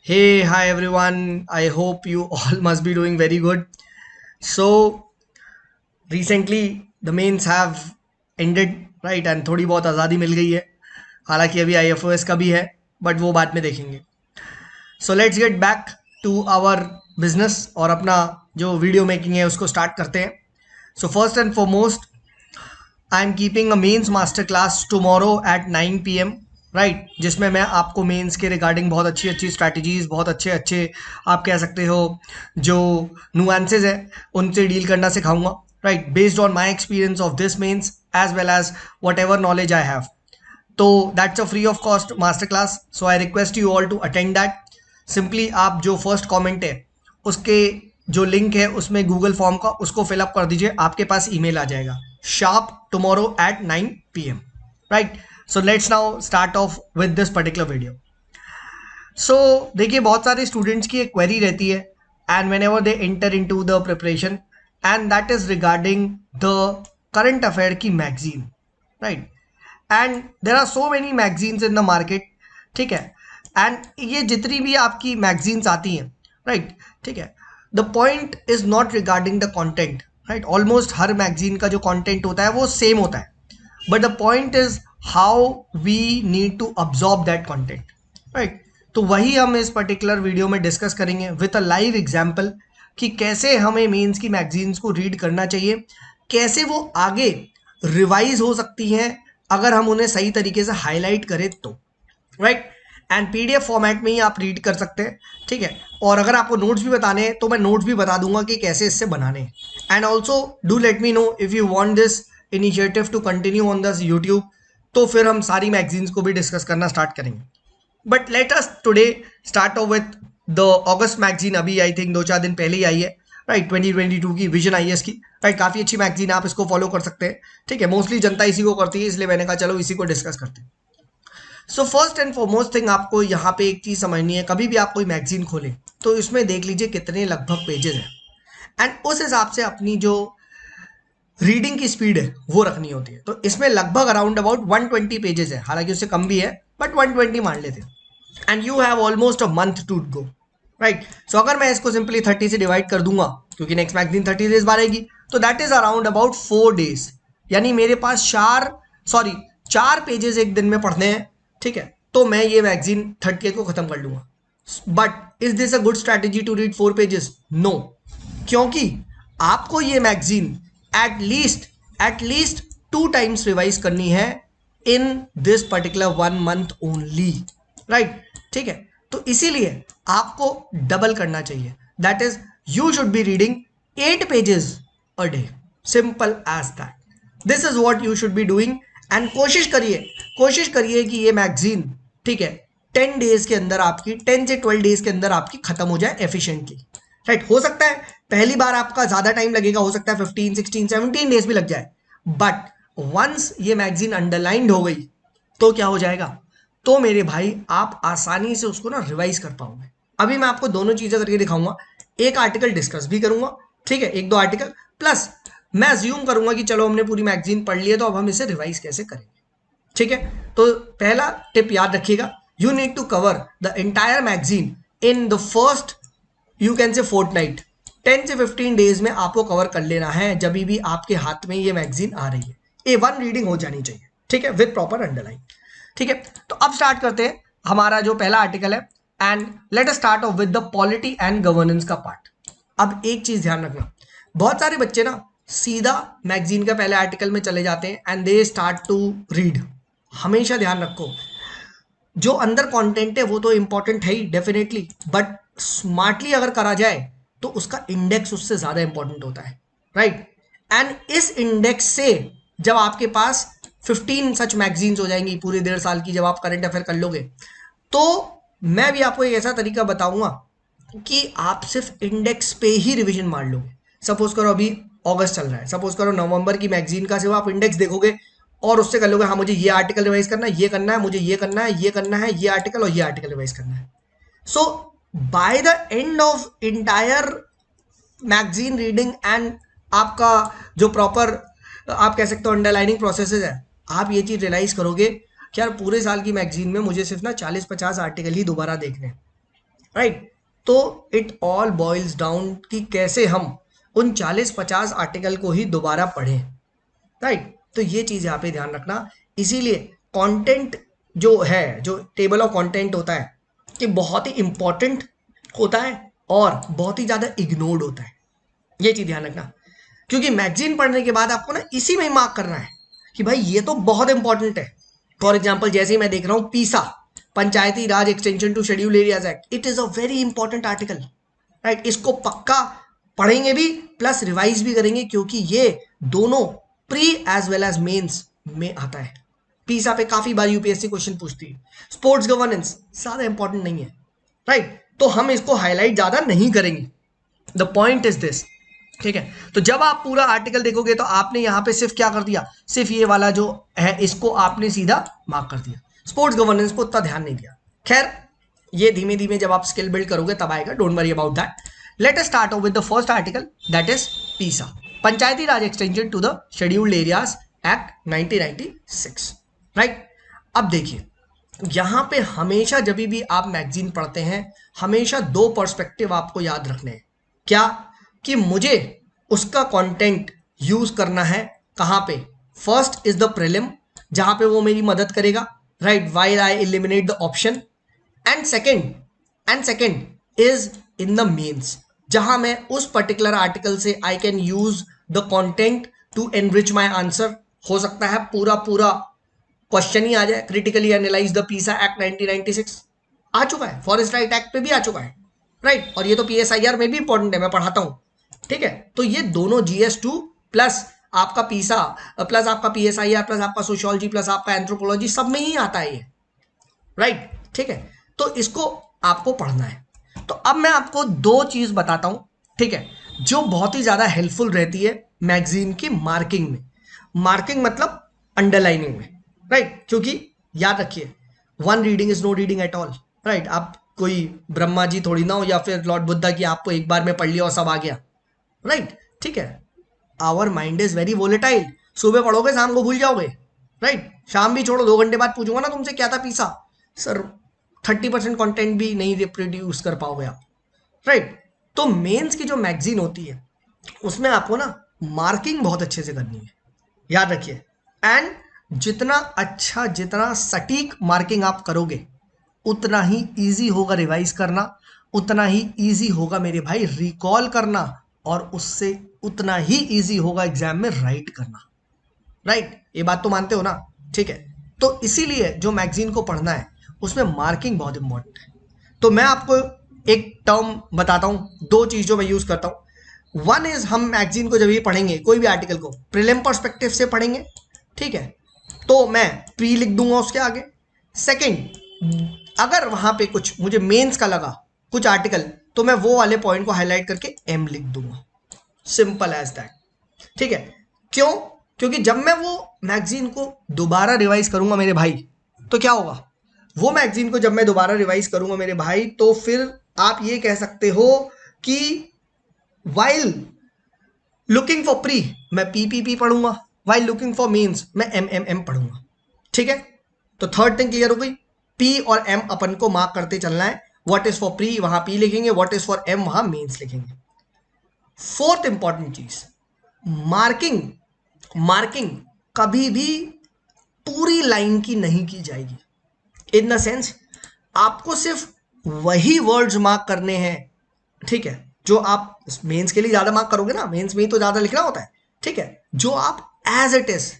Hey, hi everyone. I hope you all must be doing very good. So, recently the mains have ended, right? And थोड़ी बहुत आज़ादी मिल गई है. हालांकि अभी IFOS का भी है, बट वो बाद में देखेंगे. So let's get back to our business और अपना जो वीडियो मेकिंग है उसको स्टार्ट करते हैं. So first and foremost, I am keeping a mains master class tomorrow at 9 p.m. Right, जिसमें मैं आपको मेंस के रिगार्डिंग बहुत अच्छी अच्छी स्ट्रैटेजीज, बहुत अच्छे अच्छे आप कह सकते हो जो नुआंसेज है उनसे डील करना सिखाऊंगा. Right, based on my experience of this mains as well as whatever knowledge I have. तो that's a free of cost master class. So I request you all to attend that. Simply आप जो first comment है उसके जो link है उसमें Google form का उसको फिलअप कर दीजिए, आपके पास ईमेल आ जाएगा sharp tomorrow at 9 p.m. Right. So let's now start off with this particular video. So देखिए, बहुत सारे स्टूडेंट्स की एक क्वेरी रहती है and whenever they enter into the preparation and that is regarding the current affair की magazine. Right, and there are so many magazines in the market. ठीक है, एंड ये जितनी भी आपकी मैगजीन्स आती हैं, राइट, ठीक है, the point is not regarding the content. Right, almost हर मैगजीन का जो कंटेंट होता है वो सेम होता है, but the point is how we need to absorb that content. Right, तो वही हम इस पर्टिकुलर वीडियो में डिस्कस करेंगे विथ अ लाइव एग्जाम्पल कि कैसे हमें मेंस की मैगजीन्स को रीड करना चाहिए, कैसे वो आगे रिवाइज हो सकती हैं अगर हम उन्हें सही तरीके से हाईलाइट करें तो. राइट, एंड पीडीएफ फॉर्मेट में ही आप रीड कर सकते हैं. ठीक है, और अगर आपको नोट्स भी बताने हैं तो मैं नोट्स भी बता दूंगा कि कैसे इससे बनाने हैं. And also do let me know if you want this initiative to continue on this YouTube, तो फिर हम सारी मैगजीन्स को भी डिस्कस करना स्टार्ट करेंगे. But let us today start of with the August magazine. अभी आई थिंक 2-4 दिन पहले ही आई है. राइट, 2022 की विजन आईएएस की. राइट, काफ़ी अच्छी मैगजीन, आप इसको फॉलो कर सकते हैं. ठीक है, मोस्टली जनता इसी को करती है, इसलिए मैंने कहा चलो इसी को डिस्कस करते हैं. So first and foremost thing आपको यहाँ पे एक चीज़ समझनी है. कभी भी आप कोई मैगजीन खोलें तो इसमें देख लीजिए कितने लगभग पेजेस हैं, एंड उस हिसाब से अपनी जो रीडिंग की स्पीड है वो रखनी होती है. तो इसमें लगभग अराउंड अबाउट 120 पेजेस है, हालांकि उससे कम भी है बट 120 मान लेते हैं. And you have almost a month to go. Right, so अगर मैं इसको सिंपली 30 से डिवाइड कर दूंगा, क्योंकि नेक्स्ट मैगजीन 30 डेज बाद आएगी, तो that is around about 4 days. यानी मेरे पास 4 पेजेस एक दिन में पढ़ने हैं. ठीक है, तो मैं ये मैगजीन 30 को खत्म कर लूंगा. But is this a good strategy to read 4 pages? No, क्योंकि आपको ये magazine at least 2 times revise करनी है in this particular 1 month only. Right, ठीक है, तो इसीलिए आपको डबल करना चाहिए. That is, you should be reading 8 pages a day. Simple as that. This is what you should be doing. And कोशिश करिए कि ये मैगजीन, ठीक है, 10 days के अंदर आपकी, 10 से 12 days के अंदर आपकी खत्म हो जाए एफिशिएंटली. राइट, हो सकता है पहली बार आपका ज्यादा टाइम लगेगा, हो सकता है 15, 16, 17 days भी लग जाए, बट वंस ये मैगजीन अंडरलाइंड हो गई तो क्या हो जाएगा, तो मेरे भाई आप आसानी से उसको ना रिवाइज कर पाओगे. अभी मैं आपको दोनों चीजें करके दिखाऊंगा. एक आर्टिकल डिस्कस भी करूंगा, ठीक है, 1-2 आर्टिकल, प्लस मैं अज्यूम करूंगा कि चलो हमने पूरी मैगजीन पढ़ ली है तो अब हम इसे रिवाइज कैसे करेंगे. ठीक है, तो पहला टिप याद रखिएगा, you need to cover the entire magazine in the first, you can say fortnight. 10 से 15 days में आपको कवर कर लेना है जब भी आपके हाथ में ये मैगजीन आ रही है. A1 रीडिंग हो जानी चाहिए. ठीक है, विद प्रॉपर अंडरलाइन. ठीक है, तो अब स्टार्ट करते हैं हमारा जो पहला आर्टिकल है. And let us start off with the polity and governance का पार्ट. अब एक चीज ध्यान रखना, बहुत सारे बच्चे ना सीधा मैगजीन का पहले आर्टिकल में चले जाते हैं and they start to read. हमेशा ध्यान रखो, जो अंदर कंटेंट है वो तो इंपॉर्टेंट है ही डेफिनेटली, बट स्मार्टली अगर करा जाए तो उसका इंडेक्स उससे ज्यादा इंपॉर्टेंट होता है. राइट, एंड इस इंडेक्स से जब आपके पास 15 सच मैगजीन्स हो जाएंगी पूरे 1.5 साल की, जब आप करंट अफेयर कर लोगे, तो मैं भी आपको एक ऐसा तरीका बताऊंगा कि आप सिर्फ इंडेक्स पे ही रिवीजन मार लोगे. सपोज करो अभी अगस्त चल रहा है, सपोज करो नवंबर की मैगजीन का सिर्फ आप इंडेक्स देखोगे और उससे कर लोगे हाँ मुझे ये आर्टिकल रिवाइज करना है, ये करना है, मुझे ये करना है, ये करना है, ये आर्टिकल और ये आर्टिकल रिवाइज करना है. So by the end of entire magazine reading and आपका जो प्रॉपर आप कह सकते हो अंडरलाइनिंग प्रोसेसेस है, आप ये चीज रियलाइज करोगे कि यार पूरे साल की मैगजीन में मुझे सिर्फ ना 40-50 आर्टिकल ही दोबारा देखने हैं. राइट। तो इट ऑल बॉइल्स डाउन कि कैसे हम उन 40-50 आर्टिकल को ही दोबारा पढ़ें, राइट। तो ये चीज यहाँ पे ध्यान रखना। इसीलिए कंटेंट जो है, जो टेबल ऑफ कंटेंट होता है, कि बहुत ही इंपॉर्टेंट होता है और बहुत ही ज्यादा इग्नोर्ड होता है। ये चीज ध्यान रखना, क्योंकि मैगजीन पढ़ने के बाद आपको ना इसी में मार्क करना है कि भाई ये तो बहुत इंपॉर्टेंट है। फॉर एग्जाम्पल जैसे ही मैं देख रहा हूं PESA, Panchayati Raj extension to schedule areas act, it is a very important article, right. इसको पक्का पढ़ेंगे भी प्लस रिवाइज भी करेंगे, क्योंकि ये दोनों pre as well as mains में आता है। पीसा पे काफी बार यूपीएससी क्वेश्चन पूछती है। स्पोर्ट्स गवर्नेंस ज्यादा इंपॉर्टेंट नहीं है, राइट। तो हम इसको हाईलाइट ज्यादा नहीं करेंगे। द पॉइंट इज दिस, ठीक है। तो जब आप पूरा आर्टिकल देखोगे तो आपने यहां पे सिर्फ क्या कर दिया, सिर्फ ये वाला जो है इसको आपने सीधा मार्क कर दिया, स्पोर्ट्स गवर्नेंस को उतना ध्यान नहीं दिया। खैर ये धीमे धीमे जब आप स्किल बिल्ड करोगे तब आएगा, don't worry about that. Let us start with the first article, that is PESA, Panchayati Raj extension to the scheduled areas act 1996, right. अब देखिए यहां पे हमेशा जब भी आप मैगजीन पढ़ते हैं, हमेशा दो पर्सपेक्टिव आपको याद रखने हैं। क्या कि मुझे उसका कंटेंट यूज करना है कहां पे। फर्स्ट इज द प्रीलिम, जहां पे वो मेरी मदद करेगा, right, while I eliminate the option. And second is in the mains, जहां मैं उस पर्टिकुलर आर्टिकल से I can use the content to enrich my answer. हो सकता है पूरा पूरा क्वेश्चन ही आ जाए, critically analyse the PESA act 1996 आ चुका है, फॉरेस्ट राइट एक्ट पे भी आ चुका है, राइट। और ये तो पीएसआईआर में भी इंपॉर्टेंट है, मैं पढ़ाता हूं, ठीक है। तो ये दोनों जीएस2 प्लस आपका पीसा प्लस आपका पीएसआईआर प्लस आपका सोशियोलॉजी प्लस आपका एंथ्रोपोलॉजी सब में ही आता है ये, राइट, ठीक है। तो इसको आपको पढ़ना है। तो अब मैं आपको दो चीज बताता हूं, ठीक है, जो बहुत ही ज्यादा हेल्पफुल रहती है मैगजीन की मार्किंग में। मार्किंग मतलब अंडरलाइनिंग में, राइट। क्योंकि याद रखिए one reading is no reading at all, right. आप कोई ब्रह्मा जी थोड़ी ना हो या फिर लॉर्ड बुद्धा की आपको एक बार में पढ़ लिया और सब आ गया, राइट, ठीक है। Our mind is very volatile, सुबह पढ़ोगे शाम को भूल जाओगे, राइट। शाम भी छोड़ो, 2 घंटे बाद पूछूंगा ना तुमसे क्या था पीसा, सर 30% कंटेंट भी नहीं रिप्रोड्यूस कर पाओगे आप, राइट। तो मेंस की जो मैगजीन होती है उसमें आपको ना मार्किंग बहुत अच्छे से करनी है, याद रखिए। एंड जितना अच्छा, जितना सटीक मार्किंग आप करोगे उतना ही इजी होगा रिवाइज करना, उतना ही इजी होगा मेरे भाई रिकॉल करना, और उससे उतना ही इजी होगा एग्जाम में राइट करना, राइट। ये बात तो मानते हो ना, ठीक है। तो इसीलिए जो मैगजीन को पढ़ना है उसमें मार्किंग बहुत इंपॉर्टेंट है। तो मैं आपको एक टर्म बताता हूं, दो चीज जो मैं यूज करता हूं। वन इज हम मैगजीन को जब ये पढ़ेंगे कोई भी आर्टिकल को प्रीलिम पर्सपेक्टिव से पढ़ेंगे, ठीक है, तो मैं प्री लिख दूंगा उसके आगे। सेकंड, अगर वहां पे कुछ मुझे मेंस का लगा कुछ आर्टिकल, तो मैं वो वाले पॉइंट को हाईलाइट करके एम लिख दूंगा, सिंपल एज दैट, ठीक है। क्यों? क्योंकि जब मैं वो मैगजीन को दोबारा रिवाइज करूंगा मेरे भाई, तो क्या होगा, वो मैगजीन को जब मैं दोबारा रिवाइज करूंगा मेरे भाई, तो फिर आप ये कह सकते हो कि वाइल लुकिंग फॉर प्री मैं पीपीपी पढ़ूंगा, वाइल लुकिंग फॉर मेंस मैं एमएमएम पढ़ूंगा, ठीक है। तो थर्ड थिंग क्लियर हो गई, पी और एम अपन को मार्क करते चलना है। व्हाट इज फॉर प्री वहां पी लिखेंगे, व्हाट इज फॉर एम वहां मेंस लिखेंगे। फोर्थ इंपॉर्टेंट चीज, मार्किंग। मार्किंग कभी भी पूरी लाइन की नहीं की जाएगी, इन द सेंस आपको सिर्फ वही वर्ड्स मार्क करने हैं, ठीक है, जो आप मेंस के लिए ज्यादा मार्क करोगे ना, मेंस में ही तो ज्यादा लिखना होता है, ठीक है, जो आप एज इट इज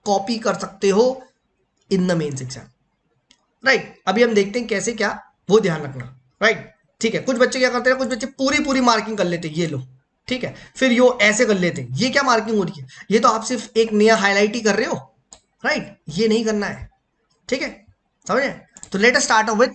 कॉपी कर सकते हो in the mains exam, right. अभी हम देखते हैं कैसे क्या, वो ध्यान रखना, राइट, ठीक है। कुछ बच्चे क्या करते हैं, कुछ बच्चे पूरी पूरी मार्किंग कर लेते हैं, ये लो, ठीक है, फिर यो ऐसे कर लेते हैं, ये क्या मार्किंग हो रही है, ये तो आप सिर्फ एक नया हाईलाइट ही कर रहे हो, राइट, ये नहीं करना है, ठीक है, समझे। तो late us start with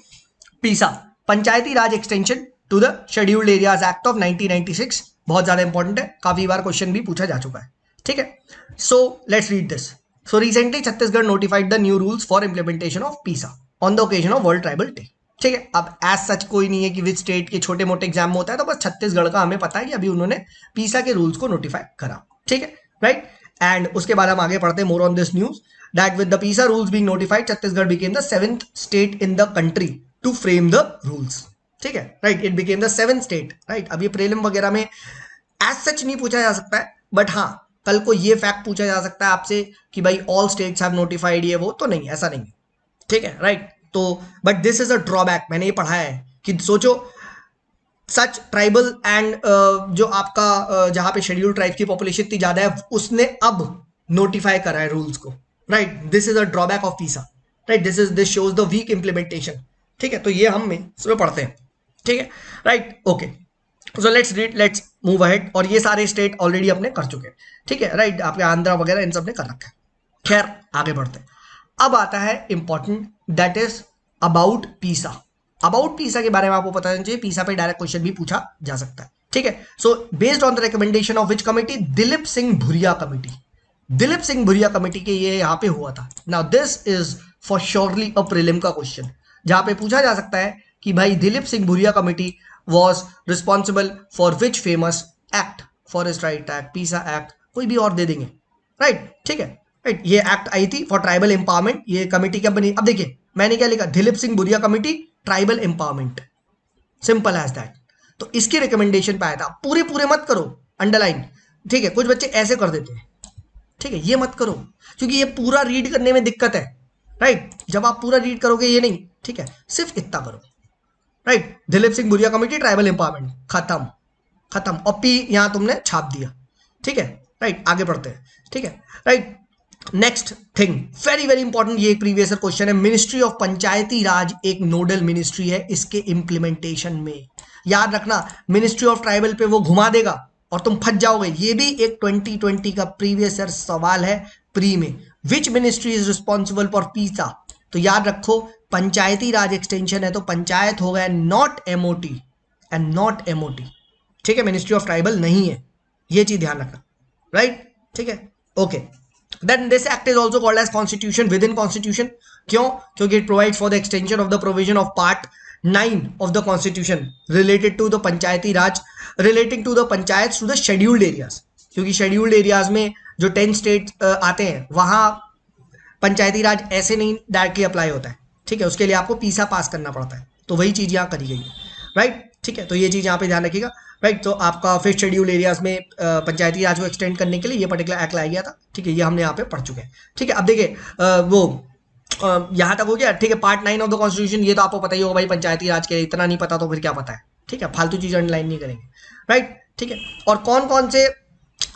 PESA, Panchayati Raj extension to the scheduled areas act of 1996, बहुत ज्यादा इंपॉर्टेंट है, काफी बार क्वेश्चन भी पूछा जा चुका है, ठीक है। So let's read this. So recently Chhattisgarh notified the new rules for implementation of Pisa on the occasion of world tribal day, ठीक है। अब एज सच कोई नहीं है कि विच स्टेट के छोटे मोटे एग्जाम में होता है, तो बस छत्तीसगढ़ का हमें पता है कि अभी उन्होंने पीसा के रूल्स को नोटिफाई करा, ठीक है, राइट। एंड उसके बाद हम आगे पढ़ते हैं more on this news, that with the PISA rules being notified, Chhattisgarh became the 7th state in the country to frame the rules. ठीक है, right, it became the 7th state, right. अब ये प्रीलिम वगैरह में as such नहीं पूछा जा सकता है, बट हाँ कल को ये फैक्ट पूछा जा सकता है आपसे कि भाई ऑल स्टेट्स हैव नोटिफाइड, ये वो तो नहीं, ऐसा नहीं है, ठीक है, राइट। तो but this is a drawback, मैंने ये पढ़ा है कि सोचो सच ट्राइबल एंड जो आपका जहां पे शेड्यूल्ड ट्राइब की पॉपुलेशन इतनी ज्यादा है, उसने अब नोटिफाई करा है रूल्स को, right. This is a drawback of PESA, right. This shows the weak implementation, ठीक है। तो ये हम इसमें पढ़ते हैं, ठीक है, right, okay. So let's read, let's move ahead. और ये सारे स्टेट ऑलरेडी अपने कर चुके हैं, ठीक है, राइट। आपके आंध्रा वगैरह इन सब ने कर रखा है। खैर आगे बढ़ते हैं। अब आता है इंपॉर्टेंट, दैट इज अबाउट पीसा। अबाउट पीसा के बारे में आपको पता होना चाहिए, पीसा पे डायरेक्ट क्वेश्चन भी पूछा जा सकता है, ठीक है। So based on the recommendation of which committee, Dilip Singh Bhuria committee. Dilip Singh Bhuria committee के ये यहां पे हुआ था। Now this is for surely a prelim का क्वेश्चन, जहां पे पूछा जा सकता है कि भाई Dilip Singh Bhuria committee was responsible for which famous act, forest right act, पीसा एक्ट, कोई भी और दे देंगे, राइट, ठीक है, राइट। ये एक्ट आई थी फॉर ट्राइबल एम्पावरमेंट। ये कमेटी क्या बनी, अब देखिए मैंने क्या लिखा, Dilip Singh Bhuria committee tribal empowerment, simple as that. तो इसकी रिकमेंडेशन पे आया था। पूरे पूरे मत करो अंडरलाइन, ठीक है, कुछ बच्चे ऐसे कर देते हैं, ठीक है, ये मत करो क्योंकि ये पूरा रीड करने में दिक्कत है, राइट। जब आप पूरा रीड करोगे ये नहीं, ठीक है, सिर्फ इतना करो, right. Dilip Singh Bhuria committee tribal empowerment, खत्म खत्म, और पी यहां तुमने छाप दिया, ठीक है, राइट। आगे बढ़ते हैं, ठीक है, right. Next thing very very important, ये एक प्रीवियस क्वेश्चन है। मिनिस्ट्री ऑफ पंचायती राज एक नोडल मिनिस्ट्री है इसके इंप्लीमेंटेशन में। याद रखना, मिनिस्ट्री ऑफ ट्राइबल पे वो घुमा देगा और तुम फंस जाओगे। ये भी एक 2020 का प्रीवियस ईयर सवाल है प्री में। Which ministry is responsible for पीसा, तो याद रखो पंचायती राज एक्सटेंशन है तो पंचायत हो गया, not MOT and not MOT, ठीक है, मिनिस्ट्री ऑफ ट्राइबल नहीं है, ये चीज ध्यान रखना, राइट, ठीक है, okay. Then this act is also called as constitution within constitution. क्यों? क्योंकि it provides for the extension of the provision of part 9 of the constitution related to the Panchayati Raj, relating to the panchayat to the scheduled areas. क्योंकि scheduled areas में जो 10 state आते हैं वहां पंचायती राज ऐसे नहीं डायरेक्टली अप्लाई होता है, ठीक है, उसके लिए आपको पीसा पास करना पड़ता है। तो वही चीज यहाँ करी गई है, राइट, ठीक है। तो ये चीज यहाँ पे ध्यान रखिएगा, राइट। तो आपका फिफ्थ शेड्यूल एरियाज में पंचायती राज को एक्सटेंड करने के लिए ये पर्टिकुलर एक्ट लाया गया था, ठीक है, ये हमने यहाँ पे पढ़ चुके हैं, ठीक है। अब देखिए वो यहाँ तक हो गया, ठीक है। पार्ट 9 ऑफ द कॉन्स्टिट्यूशन, ये तो आपको पता ही होगा भाई, पंचायती राज के इतना नहीं पता तो फिर क्या पता है, ठीक है, फालतू चीज अंडरलाइन नहीं करेंगे, राइट, ठीक है। और कौन कौन से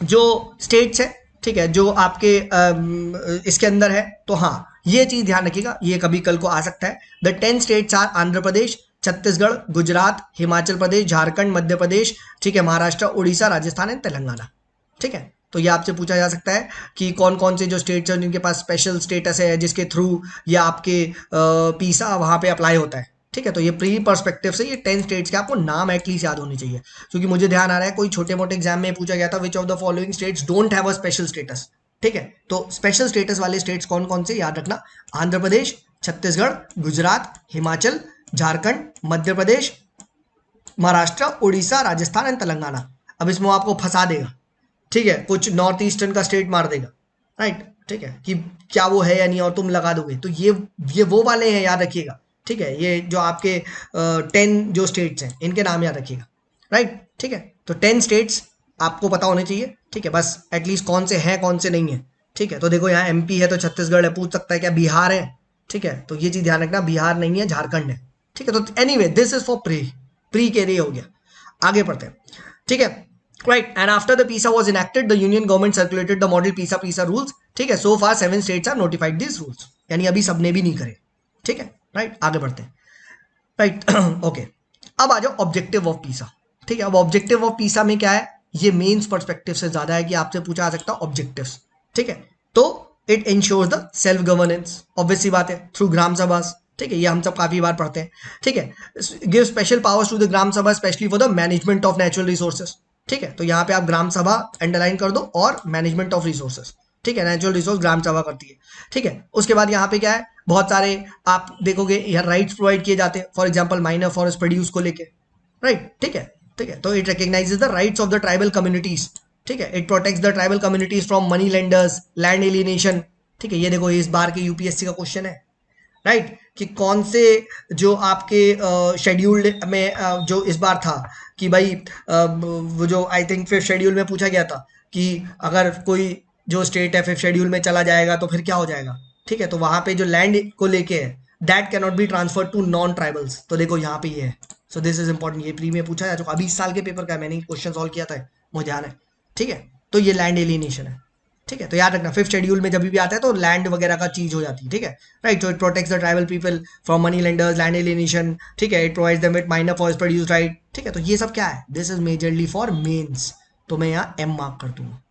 जो स्टेट्स है, ठीक है, जो आपके इसके अंदर है, तो हाँ ये चीज ध्यान रखिएगा, ये कभी कल को आ सकता है। The 10 states are Andhra Pradesh, Chhattisgarh, Gujarat, Himachal Pradesh, Jharkhand, Madhya Pradesh, ठीक है, महाराष्ट्र, उड़ीसा, राजस्थान एंड तेलंगाना, ठीक है। तो ये आपसे पूछा जा सकता है कि कौन कौन से जो स्टेट्स हैं जिनके पास स्पेशल स्टेटस है, जिसके थ्रू ये आपके पीसा वहां पे अप्लाई होता है, ठीक है। तो ये प्री पर्सपेक्टिव से ये 10 स्टेट्स के आपको नाम एटलीस्ट याद होने चाहिए, क्योंकि मुझे ध्यान आ रहा है कोई छोटे मोटे एग्जाम में पूछा गया था which of the following states don't have a special status, ठीक है। तो स्पेशल स्टेटस वाले स्टेट्स कौन कौन से याद रखना, आंध्र प्रदेश, छत्तीसगढ़, गुजरात, हिमाचल, झारखंड, मध्य प्रदेश, महाराष्ट्र, उड़ीसा, राजस्थान एंड तेलंगाना। अब इसमें आपको फंसा देगा, ठीक है, कुछ नॉर्थ ईस्टर्न का स्टेट मार देगा, राइट, ठीक है, कि क्या वो है या नहीं और तुम लगा दोगे, तो ये वो वाले हैं, याद रखिएगा, ठीक है। ये जो आपके 10 जो स्टेट्स हैं इनके नाम याद रखिएगा, राइट, ठीक है। तो 10 स्टेट्स आपको पता होने चाहिए, ठीक है, बस एटलीस्ट कौन से हैं कौन से नहीं है, ठीक है। तो देखो यहाँ एमपी है तो छत्तीसगढ़ है, पूछ सकता है क्या बिहार है, ठीक है, तो ये चीज ध्यान रखना, बिहार नहीं है, झारखंड है, ठीक है। तो anyway this is for pre के लिए हो गया। आगे पढ़ते हैं, ठीक है, right. And after the PESA was enacted the union government circulated the model PESA rules, ठीक है। So far 7 states are notified this rules, यानी अभी सबने भी नहीं करे, ठीक है, राइट। आगे बढ़ते हैं, राइट, ओके। अब आ जाओ ऑब्जेक्टिव ऑफ पीसा, ठीक है। अब ऑब्जेक्टिव ऑफ पीसा में क्या है, ये मेंस पर्सपेक्टिव से ज्यादा है कि आपसे पूछा जा सकता है ऑब्जेक्टिव्स, ठीक है। तो it ensures the self governance, obvious सी बात है, थ्रू ग्राम सभास, ठीक है, ये हम सब काफी बार पढ़ते हैं, ठीक है। Give special powers to the gram sabha specially for the management of natural resources, ठीक है। तो यहाँ पे आप ग्राम सभा अंडरलाइन कर दो और मैनेजमेंट ऑफ रिसोर्सेज, ठीक है, नेचुरल रिसोर्स ग्राम सभा करती है, ठीक है। उसके बाद यहाँ पे क्या है, बहुत सारे आप देखोगे यहाँ राइट्स प्रोवाइड किए जाते हैं, for example minor forest produce को लेके, राइट, ठीक है, ठीक है। तो it recognises the rights of the tribal communities, ठीक है। It protects the tribal communities from money lenders, land alienation, ठीक है। ये देखो इस बार के यूपीएससी का क्वेश्चन है, राइट। कि कौन से जो आपके शेड्यूल्ड में जो इस बार था कि भाई वो जो आई थिंक फिफ्थ शेड्यूल में पूछा गया था कि अगर कोई जो स्टेट है फिफ्थ शेड्यूल में चला जाएगा तो फिर क्या हो जाएगा, ठीक है। तो वहां पे जो लैंड को लेके है that can not be transfer to non tribals, तो देखो यहाँ पे ये है। सो दिस इज इंपॉर्टेंट, ये प्री में पूछा जा चुका, अभी इस साल के पेपर का है, मैंने क्वेश्चन सॉल्व किया था, मुझे ध्यान है, ठीक है। तो ये लैंड एलिनेशन है, ठीक है। तो याद रखना फिफ्थ शेड्यूल में जब भी आता है तो लैंड वगैरह का चीज हो जाती है, ठीक है, right. So it protects the tribal people from money lenders, land alienation, ठीक है। It provides them with minor forest produce right, ठीक है। तो ये सब क्या है, this is majorly for mains, तो मैं यहाँ एम मार्क कर दूंगा,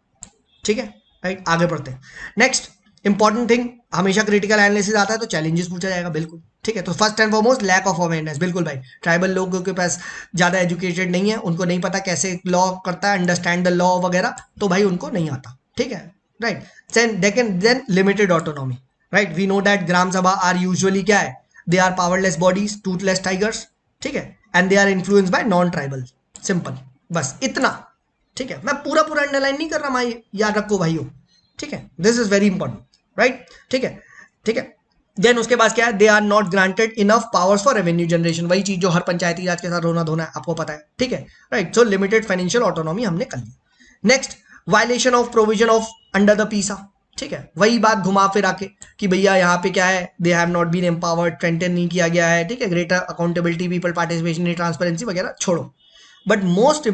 ठीक है, राइट। आगे बढ़ते हैं। नेक्स्ट इंपॉर्टेंट थिंग, हमेशा क्रिटिकल एनालिसिस आता है तो चैलेंजेस पूछा जाएगा, बिल्कुल, ठीक है। तो first and foremost lack of awareness, बिल्कुल भाई, ट्राइबल लोगों के पास ज़्यादा एजुकेटेड नहीं है, उनको नहीं पता कैसे लॉ करता है, अंडरस्टैंड द लॉ वगैरह, तो भाई उनको नहीं आता, ठीक है, right. Then limited autonomy, right. We know that gram sabha are usually क्या है, they are powerless bodies, toothless tigers, ठीक है, and they are influenced by non tribal, simple, बस इतना, ठीक है। मैं पूरा पूरा अंडरलाइन नहीं कर रहा भाई, याद रखो भाइयों, ठीक है, this is very important, right, ठीक है, ठीक है। देन उसके बाद क्या है, they are not granted enough powers for revenue generation, वही चीज जो हर पंचायती राज के साथ रोना धोना है, आपको पता है, ठीक है, right. So limited financial autonomy हमने कर ली। Next, violation of provision of under the PESA, ठीक है, वही बात घुमा फिर आके कि भैया यहाँ पे क्या है, they have not been empowered, strengthen नहीं किया गया है, ठीक है, greater accountability, people participation, transparency वगैरह छोड़ो। बट मोस्ट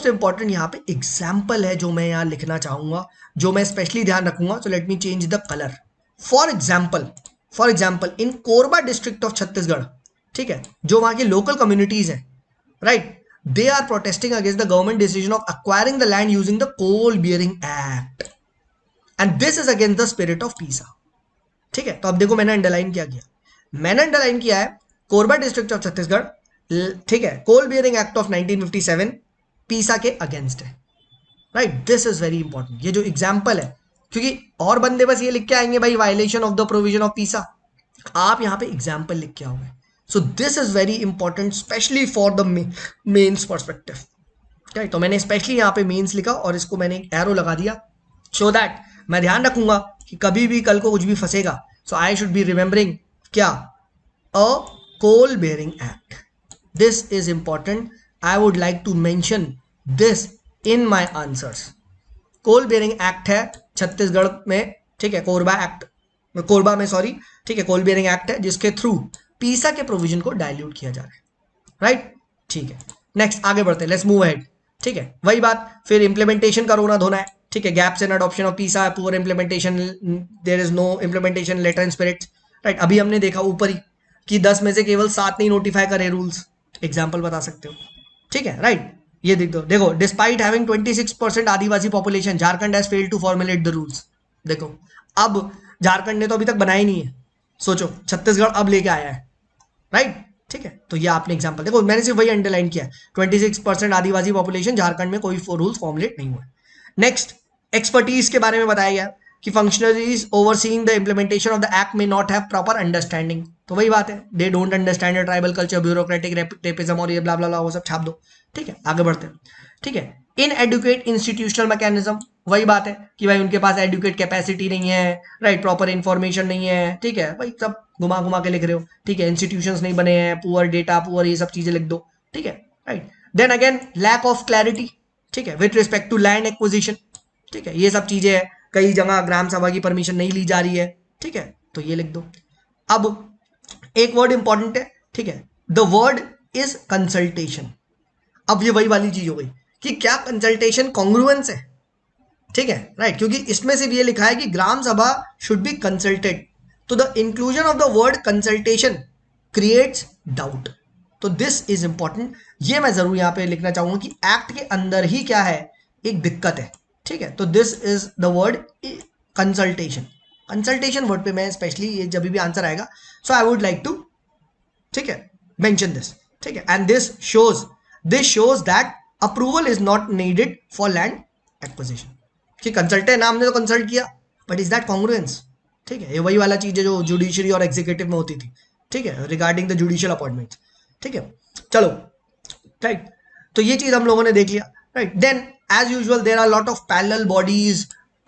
इंपॉर्टेंट यहाँ पे एग्जाम्पल है जो मैं यहाँ लिखना चाहूंगा, जो मैं स्पेशली ध्यान रखूंगा। So let me change the colour. For example in Korba district of Chhattisgarh, ठीक है, जो वहां की लोकल कम्युनिटीज है, right, they are protesting against the government decision of acquiring the land using the coal bearing act, and this is against the spirit of PESA, ठीक है। तो अब देखो मैंने अंडरलाइन क्या किया, मैंने अंडरलाइन किया है कोरबा डिस्ट्रिक्ट ऑफ छत्तीसगढ़, ठीक है, कोल बियरिंग एक्ट ऑफ 1957 पीसा के अगेंस्ट है, right. This is very important, ये जो एग्जाम्पल है, क्योंकि और बंदे बस ये लिख के आएंगे भाई violation of the provision of PESA, आप यहाँ पे एग्जाम्पल लिख के आओगे। So this is very important specially for the mains perspective, right. तो मैंने स्पेशली यहाँ पे मेन्स लिखा और इसको मैंने एक एरो लगा दिया, सो दैट मैं ध्यान रखूंगा कि कभी भी कल को कुछ भी फंसेगा, so I should be remembering क्या, a coal bearing act, this is important, I would like to mention this in my answers. Coal bearing act है छत्तीसगढ़ में, ठीक है, कोरबा में सॉरी, ठीक है, कोल बेयरिंग एक्ट है जिसके थ्रू पीसा के प्रोविजन को डाइल्यूट किया जा रहा है, राइट, ठीक है। नेक्स्ट आगे बढ़ते हैं, लेट्स मूव अहेड, ठीक है, वही बात, फिर इंप्लीमेंटेशन का रोना धोना है, ठीक है, gaps in adoption of PESA, poor implementation, there is no implementation letter and spirit, right. अभी हमने देखा ऊपर ही कि 10 में से केवल 7 नहीं नोटिफाई करे रूल्स, एग्जाम्पल बता सकते हो, ठीक है, राइट। ये देखो डिस्पाइट हैविंग 26% आदिवासी population, Jharkhand has failed to formulate the rules, देखो अब झारखंड ने तो अभी तक बनाया ही नहीं है, सोचो छत्तीसगढ़ अब लेके आया है, राइट, ठीक है। तो ये आपने एग्जांपल देखो, मैंने सिर्फ वही अंडरलाइन किया, 26% आदिवासी पॉपुलेशन, झारखंड में कोई रूल्स फॉर्मुलेट नहीं हुआ। नेक्स्ट, एक्सपर्टीज के बारे में बताया गया कि functionaries overseeing the implementation of the act may not have proper understanding, तो वही बात है, they don't understand tribal culture, bureaucratic tapism और ये ब्ला ब्ला ब्ला वो सब छाप दो, ठीक है। आगे बढ़ते हैं, ठीक है। इन एडुकेट इंस्टीट्यूशनल मैकेनिज्म, वही बात है कि भाई उनके पास एडुकेट कैपेसिटी नहीं है, राइट, प्रॉपर इंफॉर्मेशन नहीं है, ठीक है, भाई सब घुमा घुमा के लिख रहे हो, ठीक है, इंस्टीट्यूशंस नहीं बने हैं, पुअर डेटा, पुअर ये सब चीजें लिख दो, ठीक है, right. Then again lack of clarity, ठीक है, with respect to land acquisition, ठीक है, ये सब चीजें हैं, कई जगह ग्राम सभा की परमिशन नहीं ली जा रही है, ठीक है, तो ये लिख दो। अब एक वर्ड इंपॉर्टेंट है, ठीक है, द वर्ड इज कंसल्टेशन। अब ये वही वाली चीज हो गई कि क्या कंसल्टेशन कॉन्ग्रुएंस है, ठीक है, राइट, क्योंकि इसमें से भी ये लिखा है कि ग्राम सभा शुड बी कंसल्टेड, तो the inclusion of the word consultation creates doubt, तो दिस इज इंपॉर्टेंट, ये मैं जरूर यहां पे लिखना चाहूंगा कि एक्ट के अंदर ही क्या है, एक दिक्कत है, ठीक है। तो this is the word consultation word पे मैं स्पेशली ये जब भी आंसर आएगा, सो आई वुड लाइक टू, ठीक है, मेंशन दिस, ठीक है, and this shows that approval is not needed for land acquisition, कि कंसल्टेंट नाम ने तो कंसल्ट किया, बट इज दैट कॉन्ग्रुएंस, ठीक है, ये वही वाला चीज है जो जुडिशरी और एग्जीक्यूटिव में होती थी, ठीक है, रिगार्डिंग द जुडिशियल अपॉइंटमेंट, ठीक है, चलो, राइट, तो ये चीज हम लोगों ने देख लिया, right. Then as usual there are a lot of parallel bodies,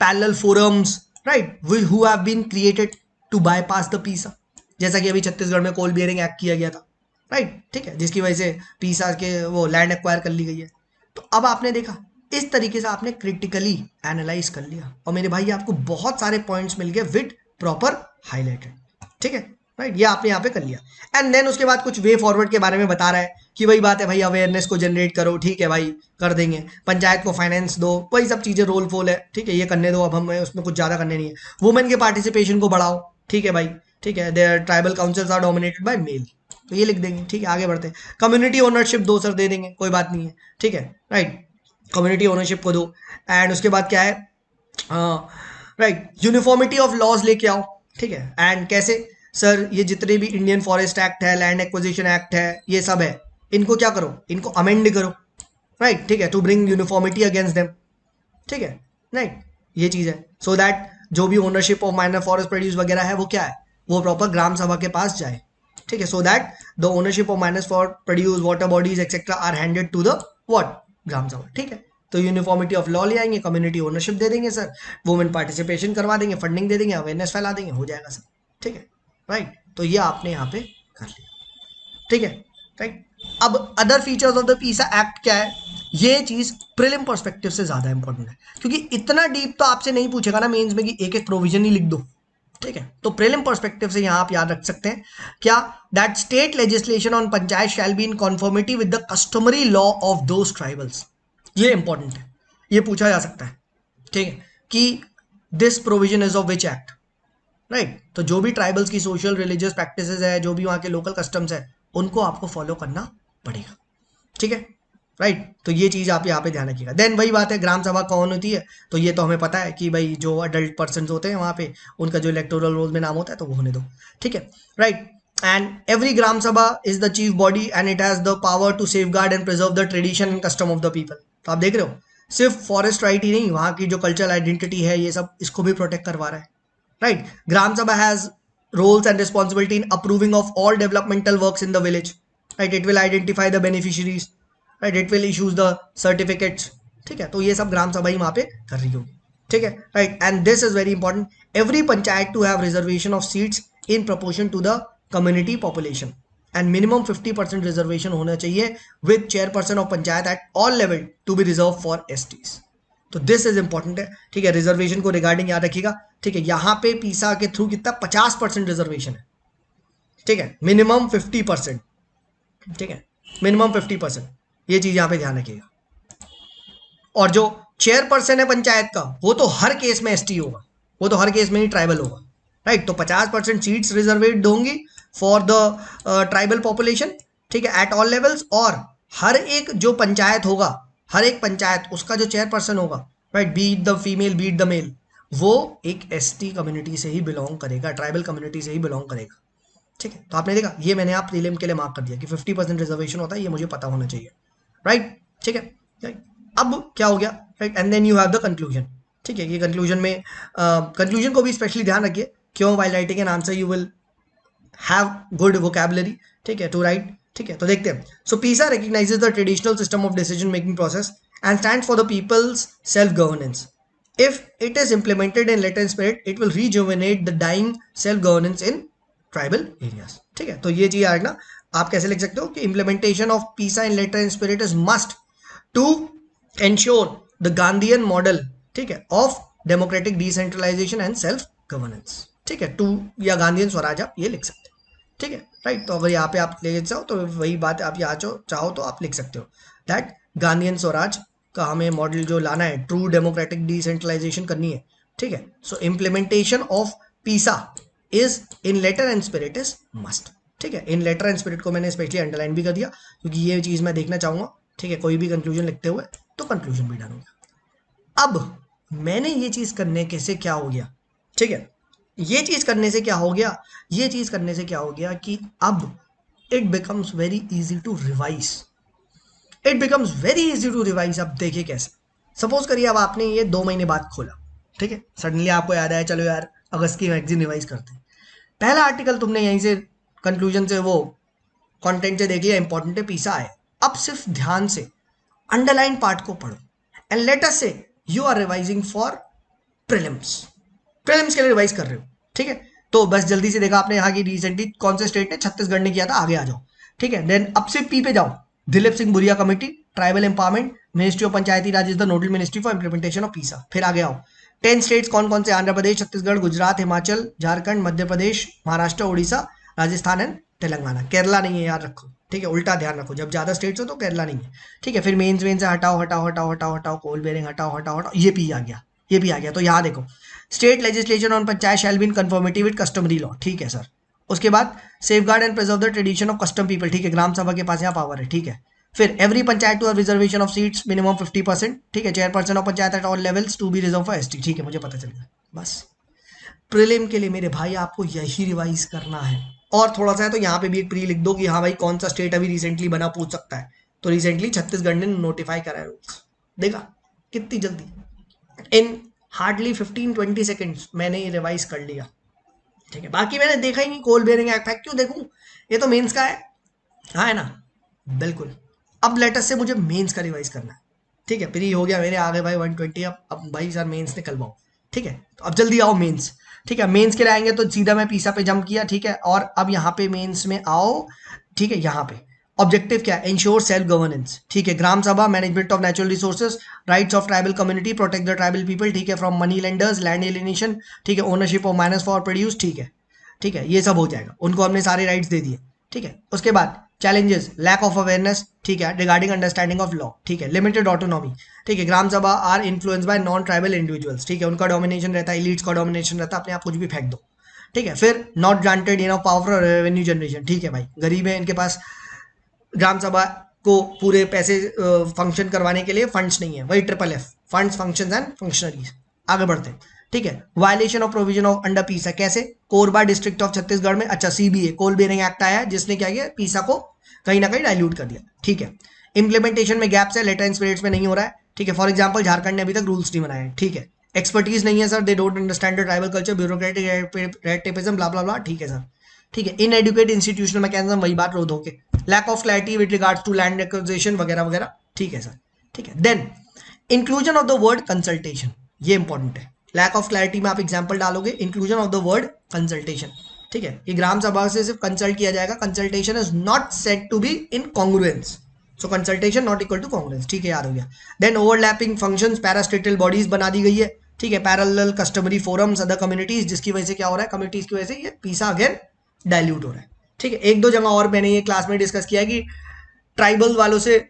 parallel forums, right, who have been created to bypass the PISA, जैसा कि अभी छत्तीसगढ़ में कोल बियरिंग एक्ट किया गया था, राइट, ठीक है, जिसकी वजह से पीसा के वो लैंड एक्वायर कर ली गई है। तो अब आपने देखा इस तरीके से आपने क्रिटिकली एनालाइज कर लिया और मेरे भाई आपको बहुत सारे पॉइंट्स मिल गए विद प्रॉपर हाईलाइटेड, ठीक है, राइट, ये आपने यहाँ पे कर लिया। एंड देन उसके बाद कुछ वे फॉरवर्ड के बारे में बता रहा है कि वही बात है भाई, अवेयरनेस को जनरेट करो, ठीक है भाई, कर देंगे, पंचायत को फाइनेंस दो, वही सब चीजें रोल फोल है, ठीक है, ये करने दो, अब हमें उसमें कुछ ज्यादा करने नहीं है। वुमेन के पार्टिसिपेशन को बढ़ाओ, ठीक है भाई, ठीक है, there tribal councils are dominated by male, तो ये लिख देंगे, ठीक है, आगे बढ़ते हैं। कम्युनिटी ओनरशिप दो सर, दे देंगे, कोई बात नहीं है, ठीक है, राइट, कम्युनिटी ओनरशिप को दो। एंड उसके बाद क्या है, राइट, यूनिफॉर्मिटी ऑफ लॉज लेके आओ, ठीक है। एंड कैसे सर, ये जितने भी इंडियन फॉरेस्ट एक्ट है, लैंड एक्विजिशन एक्ट है, ये सब है, इनको क्या करो, इनको अमेंड करो, राइट, ठीक है, to bring uniformity against them, ठीक है, राइट, ये चीज है, सो दैट जो भी ownership of minor forest produce वगैरह है वो क्या है, वो प्रॉपर ग्राम सभा के पास जाए, ठीक है, so that the ownership of minor forest produce water bodies etcetera are handed to the what, gram sabha, ठीक है। तो यूनिफॉर्मिटी ऑफ लॉ ले आएंगे, कम्युनिटी ओनरशिप दे देंगे सर, वुमेन पार्टिसिपेशन करवा देंगे, फंडिंग दे देंगे, अवेयरनेस फैला देंगे, हो जाएगा सर, ठीक है, राइट। तो ये आपने यहाँ पे कर लिया, ठीक है, राइट। अब other features of the PESA act क्या है, ये चीज प्रीलिम पर्सपेक्टिव से ज्यादा इंपॉर्टेंट है, क्योंकि इतना डीप तो आपसे नहीं पूछेगा ना मेंस में कि एक एक प्रोविजन ही लिख दो, ठीक है। तो प्रीलिम पर्सपेक्टिव से यहां आप याद रख सकते हैं क्या, that state legislation on panchayat shall be in conformity with the customary law of those tribals, ये इंपॉर्टेंट है, ये पूछा जा सकता है, ठीक है, कि this provision is of which act, right. तो जो भी ट्राइबल्स की सोशल रिलीजियस प्रैक्टिसेस है, जो भी वहां के लोकल कस्टम्स है, उनको आपको फॉलो करना पड़ेगा, ठीक है, राइट। तो ये चीज आप यहाँ पे ध्यान रखिएगा। देन वही बात है, ग्राम सभा कौन होती है, तो ये तो हमें पता है कि भाई जो अडल्ट पर्सन होते हैं वहां पे, उनका जो इलेक्टोरल रोल में नाम होता है तो वो होने दो, ठीक है, right. And every gram sabha is the chief body and it has the power to safeguard and preserve the tradition and custom of the people. तो आप देख रहे हो, सिर्फ फॉरेस्ट राइट ही नहीं, वहां की जो कल्चरल आइडेंटिटी है, ये सब इसको भी प्रोटेक्ट करवा रहा है, राइट। ग्राम सभा has roles and responsibility in approving of all developmental works in the village, right, it will identify the beneficiaries, right, it will issues the certificates, ठीक है। तो ये सब ग्राम सभा ही वहां पे कर रही होगी, ठीक है, right. And this is very important, every panchayat to have reservation of seats in proportion to the community population and minimum 50% reservation होना चाहिए with chairperson of panchayat at all level to be reserve for STs. तो this is important है, ठीक है, reservation को regarding याद रखिएगा, ठीक है। यहां पे पीसा के थ्रू कितना 50% रिजर्वेशन है, ठीक है, मिनिमम 50%, ठीक है, मिनिमम 50%, ये चीज यहां पे ध्यान रखिएगा। और जो चेयरपर्सन है पंचायत का, वो तो हर केस में एसटी होगा, वो तो हर केस में ही ट्राइबल होगा, राइट। तो 50% सीट्स रिजर्वेड होंगी फॉर द ट्राइबल पॉपुलेशन, ठीक है, एट ऑल लेवल्स। और हर एक जो पंचायत होगा, हर एक पंचायत, उसका जो चेयरपर्सन होगा, right, be it the female be it the male, वो एक एसटी कम्युनिटी से ही बिलोंग करेगा, ट्राइबल कम्युनिटी से ही बिलोंग करेगा, ठीक है। तो आपने देखा, ये मैंने आप प्रीलिम के लिए मार्क कर दिया कि 50% रिजर्वेशन होता है, ये मुझे पता होना चाहिए, राइट, ठीक है, राइट। अब क्या हो गया, right, and then you have the conclusion, ठीक है। ये कंक्लूजन में कंक्लूजन को भी स्पेशली ध्यान रखिए, क्यों, while writing an answer you will have good vocabulary, ठीक है, टू राइट, ठीक है। तो देखते हैं, so PESA recognises the traditional system of decision making process and stands for the people's self governance. If it is implemented in letter and spirit, it will rejuvenate the dying self-governance in tribal areas, ठीक है। तो ये चीज आएगा, आप कैसे लिख सकते हो कि implementation of PISA in letter and spirit is must to ensure the Gandhian model, ठीक है, of democratic decentralization and self-governance, ठीक है, टू या गांधीयन स्वराज आप ये लिख सकते हो, ठीक है, राइट। तो अगर यहाँ पे आप ले जाओ तो वही बात आप यहाँ चाहो तो आप लिख सकते हो दैट गांधीयन स्वराज का हमें मॉडल जो लाना है, ट्रू डेमोक्रेटिक डिसेंट्रलाइजेशन करनी है, ठीक है। So implementation of PESA is in letter and spirit is must, ठीक है। इन लेटर एंड स्पिरिट को मैंने स्पेशली अंडरलाइन भी कर दिया, क्योंकि ये चीज मैं देखना चाहूंगा, ठीक है, कोई भी कंक्लूजन लिखते हुए तो कंक्लूजन भी डालूंगा। अब मैंने ये चीज करने के से क्या हो गया, ठीक है, ये चीज करने से क्या हो गया, ये चीज करने से क्या हो गया कि अब it becomes very easy to revise, it becomes very easy to revise. अब देखिए कैसे, सपोज करिए अब आपने ये 2 महीने बाद खोला, ठीक है, सडनली आपको याद आया चलो यार अगस्त की मैगजीन रिवाइज करते हैं, पहला आर्टिकल तुमने यहीं से कंक्लूजन से वो कंटेंट से देख लिया, इंपॉर्टेंट है, पीसा है। अब सिर्फ ध्यान से अंडरलाइन पार्ट को पढ़ो and let us say you are revising for prelims, prelims के लिए रिवाइज कर रहे हो, ठीक है। तो बस जल्दी से देखा आपने यहाँ की रिसेंटली कौन से स्टेट ने, छत्तीसगढ़ ने किया था, आगे आ जाओ। ठीक है, देन अब से पी पे जाओ, दिलीप सिंह बुरिया committee, tribal empowerment, ministry of Panchayati Raj is the nodal ministry for implementation of Pisa. फिर आगे आओ, 10 स्टेट्स कौन कौन से, आंध्र प्रदेश, छत्तीसगढ़, गुजरात, हिमाचल, झारखंड, मध्य प्रदेश, महाराष्ट्र, उड़ीसा, राजस्थान एंड तेलंगाना। केरला नहीं है, याद रखो। ठीक है, उल्टा ध्यान रखो, जब ज्यादा स्टेट्स हो तो केरला नहीं है। ठीक है, फिर मेन्स वेन से हटाओ हटाओ हटाओ हटाओ हटाओ, कोल बेरिंग हटाओ हटाओ हटाओ, ये भी आ गया, ये भी आ गया। तो यहाँ देखो, state legislation on panchayat shall be in conformity with customary law. ठीक है सर। उसके बाद safe guard and preserve the tradition of custom people. ठीक है, ग्राम सभा के पास यहाँ पावर है। ठीक है, फिर every panchayat to reservation of seats minimum 50%। ठीक है, chairperson of panchayat at all levels to be reserve for ST. ठीक है, मुझे पता चल गया। बस प्रीलिम के लिए मेरे भाई आपको यही रिवाइज करना है। और थोड़ा सा है तो यहाँ पे भी एक प्री लिख दो कि हाँ भाई कौन सा स्टेट अभी रिसेंटली बना, पूछ सकता है। तो रिसेंटली छत्तीसगढ़ ने नोटिफाई करा है रूल्स। देखा कितनी जल्दी, इन हार्डली 15-20 सेकेंड्स मैंने ये रिवाइज कर लिया। ठीक है, बाकी मैंने देखा ही नहीं कोल बेरिंग एक्ट फैक्ट, क्यों देखूं, ये तो मेंस का है। हाँ है ना, बिल्कुल। अब लेटेस्ट से मुझे मेंस का रिवाइज करना है। ठीक है, प्री हो गया मेरे, आगे भाई 120। अब भाई सर मेंस निकलवाओ। ठीक है, तो अब जल्दी आओ मेंस। ठीक है, मेंस के लिए आएंगे तो सीधा मैं पीसा पे जंप किया। ठीक है, और अब यहाँ पे मेंस में आओ। ठीक है, यहाँ पे ऑब्जेक्टिव क्या है, इंश्योर सेल्फ गवर्नेंस। ठीक है, ग्राम सभा, management of natural resources, rights of tribal community, protect the tribal people. ठीक है, from money lenders, land alienation. ठीक है, ownership of minus for produce. ठीक है, ठीक है, ये सब हो जाएगा, उनको हमने सारे राइट्स दे दिए। ठीक है, उसके बाद चैलेंजेस, लैक ऑफ अवेयरनेस। ठीक है, रिगार्डिंग अंडरस्टैंडिंग ऑफ लॉ। ठीक है, लिमिटेड ऑटोनॉमी। ठीक है, gram sabha are influence by non tribal individuals. ठीक है, उनका डोमिनेशन रहता है, एलिट्स का डोमिनेशन रहता है, अपने आप कुछ भी फेंक दो। ठीक है, फिर not granted enough power for revenue generation. ठीक है भाई, गरीब है, इनके पास ग्राम सभा को पूरे पैसे फंक्शन करवाने के लिए फंड्स नहीं है, वही triple F, funds, functions and functionaries. आगे बढ़ते हैं। ठीक है, violation of provision of under पीसा, कैसे, कोरबा डिस्ट्रिक्ट ऑफ छत्तीसगढ़ में, अच्छा सीबीए कोल बेरिंग एक्ट आया है, जिसने क्या किया, पीसा को कहीं ना कहीं डाइल्यूट कर दिया। ठीक है, इंप्लीमेंटेशन में गैप्स है, लेटर एंड स्पिरिट्स में नहीं हो रहा है। ठीक है, फॉर एग्जाम्पल झारखंड ने अभी तक रूल्स नहीं बनाए। ठीक है, एक्सपर्टीज नहीं है sir, they don't understand the tribal culture, bureaucratic red tapism, blah blah blah. ठीक है सर। ठीक है, इन एडुकेट इंस्टीट्यूशनल मैकेनिज्म, वही बात रो धोके, lack of clarity with regards to land acquisition वगैरह वगैरह। ठीक है सर। ठीक है, then inclusion of the word consultation, ये इंपॉर्टेंट है। लैक ऑफ क्लैरिटी में आप एग्जांपल डालोगे, inclusion of the word consultation. ठीक है, ये ग्राम सभा से सिर्फ कंसल्ट किया जाएगा, consultation is not said to be in congruence, so consultation not equal to congruence. ठीक है, याद हो गया। Then overlapping functions, parastatal bodies बना दी गई है। ठीक है, parallel customary forums, other communities, जिसकी वजह से क्या हो रहा है, कम्युनिटीज की वजह से ये पीसा अगेन डाइल्यूट हो रहा है। ठीक है, एक दो जगह और मैंने ये क्लास में डिस्कस किया है कि ट्राइबल वालों से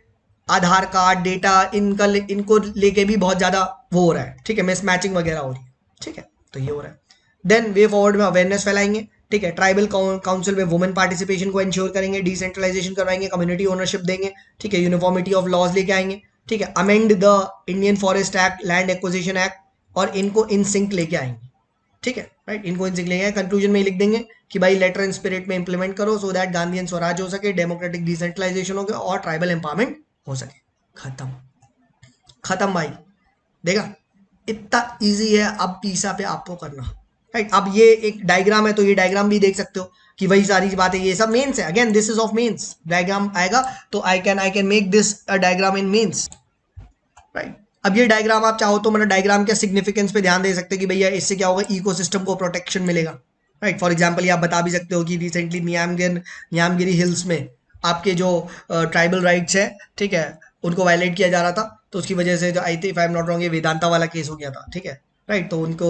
आधार कार्ड डेटा इनको लेके भी बहुत ज्यादा वो हो रहा है। ठीक है, मिस मैचिंग वगैरह हो रही है। ठीक है, तो ये हो रहा है। देन वे फॉरवर्ड में अवेयरनेस फैलाएंगे। ठीक है, ट्राइबल काउंसिल में वुमेन पार्टिसिपेशन को इंश्योर करेंगे, डिसेंट्रलाइजेशन करवाएंगे, कम्युनिटी ओनरशिप देंगे। ठीक है, यूनिफॉर्मिटी ऑफ लॉज लेके आएंगे। ठीक है, amend the Indian forest act, land acquisition act, और इनको इन सिंक लेके आएंगे। ठीक है, राइट, इनको इन सिंक लेके कंक्लूजन में ही लिख देंगे कि भाई लेटर एंड स्पिरिट में इंप्लीमेंट करो, सो दैट गांधीयन स्वराज हो सके, डेमोक्रेटिक डिसेंट्रलाइजेशन हो गया, और ट्राइबल एम्पावरमेंट हो सके। खत्म, खत्म भाई। देखा, इतना इजी है अब पीसा पे आपको करना। राइट, अब ये एक डायग्राम है, तो ये डायग्राम भी देख सकते हो कि वही सारी बातें, ये सब मेंस है। Again this is of mains, diagram आएगा तो I can make this a diagram in mains. Right, अब ये डायग्राम आप चाहो तो मतलब डायग्राम के सिग्निफिकेंस पे ध्यान दे सकते हो कि भैया इससे क्या होगा, इकोसिस्टम को प्रोटेक्शन मिलेगा। राइट, फॉर एग्जांपल ये आप बता भी सकते हो कि रिसेंटली नियामगिरी हिल्स में आपके जो ट्राइबल राइट्स है, ठीक है, उनको वायलेट किया जा रहा था, तो उसकी वजह से जो आई थी, if I am not wrong, ये वेदांता वाला केस हो गया था। ठीक है, राइट, तो उनको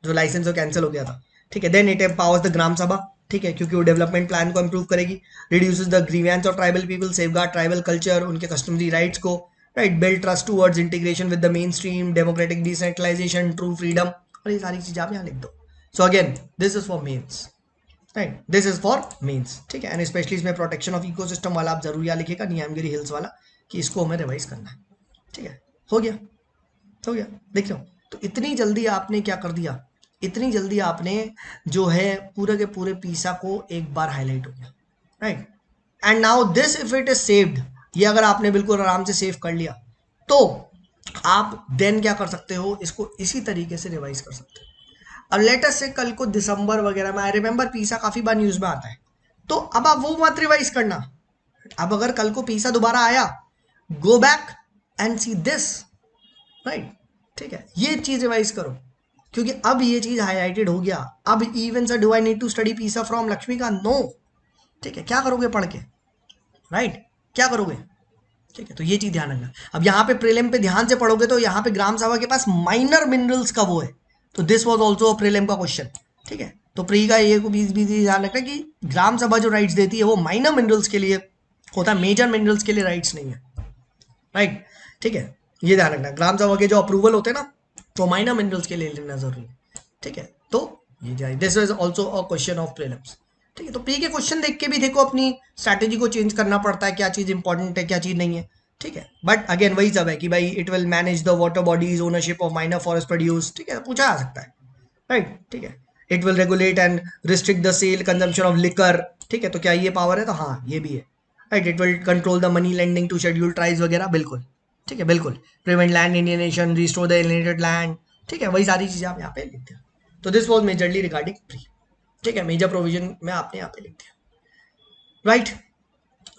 जो लाइसेंस वो कैंसिल हो गया था। ठीक है, then it empowers the gram sabha. ठीक है, क्योंकि वो डेवलपमेंट प्लान को इंप्रूव करेगी, reduces the grievance of tribal people, safeguard tribal culture, उनके कस्टमरी राइट्स को, right, build trust towards integration with the main stream, democratic decentralisation, true freedom, और ये सारी चीजें आप यहाँ लिख दो। So again this is for mains, right, this is for mains. ठीक है, एंड स्पेशली इसमें प्रोटेक्शन ऑफ इकोसिस्टम वाला आप जरूर यहाँ लिखेगा, नियामगिरी हिल्स वाला, कि इसको हमें रिवाइज करना है। ठीक है, हो गया, हो गया, देख लो। तो इतनी जल्दी आपने क्या कर दिया, इतनी जल्दी आपने जो है पूरे के पूरे पीसा को एक बार हाईलाइट हो गया। Right, and now this if it is saved, ये अगर आपने बिल्कुल आराम से सेव कर लिया, तो आप देन क्या कर सकते हो, इसको इसी तरीके से रिवाइज कर सकते हो। अब लेटेस्ट से कल को दिसंबर वगैरह में, आई रिमेंबर पीसा काफी बार न्यूज में आता है, तो अब आप वो मत रिवाइज करना। अब अगर कल को पीसा दोबारा आया, go back and see this. Right, ठीक है, ये चीज रिवाइज करो। क्योंकि अब ये चीज हाईलाइटेड हो गया। अब even sir do I need to study PESA from Laxmikanth? No. ठीक है, क्या करोगे पढ़ के, राइट, क्या करोगे? ठीक है, तो ये चीज ध्यान रखना। अब यहाँ पे प्रीलिम पे ध्यान से पढ़ोगे तो यहाँ पे ग्राम सभा के पास माइनर मिनरल्स का वो है, तो दिस वाज आल्सो प्रीलिम का क्वेश्चन। ठीक है, तो प्री का ये को बीच बीच ध्यान रखना कि ग्राम सभा जो राइट्स देती है वो माइनर मिनरल्स के लिए होता है, मेजर मिनरल्स के लिए राइट्स नहीं है, राइट। ठीक है, ये ध्यान रखना, ग्राम सभा के जो अप्रूवल होते हैं ना तो माइनर मिनरल्स के लिए लेना जरूरी है। ठीक है, तो ये this is also a question of prelims. ठीक है, तो प्री के क्वेश्चन देख के भी देखो अपनी स्ट्रैटेजी को चेंज करना पड़ता है, क्या चीज इंपॉर्टेंट है क्या चीज नहीं है। ठीक है, बट अगेन वही सब है कि भाई it will manage the water bodies ownership of minor forest produce. ठीक है, पूछा जा सकता है, राइट। ठीक है, it will regulate and restrict the sale consumption of liquor. ठीक है, तो क्या ये पावर है? तो हाँ ये भी है, right. It will control the money lending to scheduled tribes वगैरह, बिल्कुल। ठीक है, बिल्कुल। Prevent land alienation, restore the alienated land. ठीक है, वही सारी चीजें आप यहाँ पे लिखते हैं। तो this was majorly regarding pre. ठीक है, मेजर प्रोविजन में आपने यहाँ पे लिख दिया, right.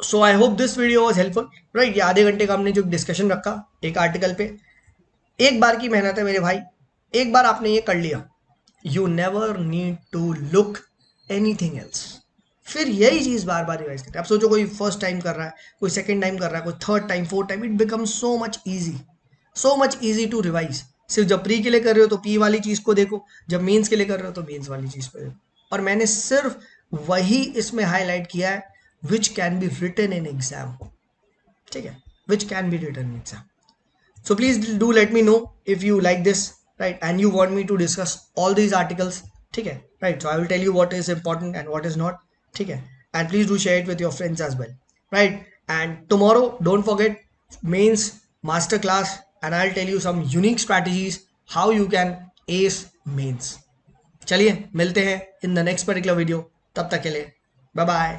So I hope this video was helpful, right. ये आधे घंटे का हमने जो डिस्कशन रखा एक आर्टिकल पे, एक बार की मेहनत है मेरे भाई, एक बार आपने ये कर लिया, you never need to look anything else. फिर यही चीज बार बार रिवाइज करते हैं। आप सोचो कोई फर्स्ट टाइम कर रहा है, कोई सेकंड टाइम कर रहा है, कोई third time, fourth time, it becomes so much easy to revise. सिर्फ जब प्री के लिए कर रहे हो तो प्री वाली चीज को देखो, जब मेंस के लिए कर रहे हो तो मेंस वाली चीज को देखो। और मैंने सिर्फ वही इसमें हाईलाइट किया है which can be written in exam. ठीक है, which can be written in exam. So please do let me know if you like this, right, and you want me to discuss all these articles. ठीक है, right, so I will tell you what is important and what is not. ठीक है, and please do share it with your friends as well, right. And tomorrow don't forget mains master class, and I'll tell you some unique strategies how you can ace mains. चलिए मिलते हैं in the next particular video. तब तक के लिए bye bye.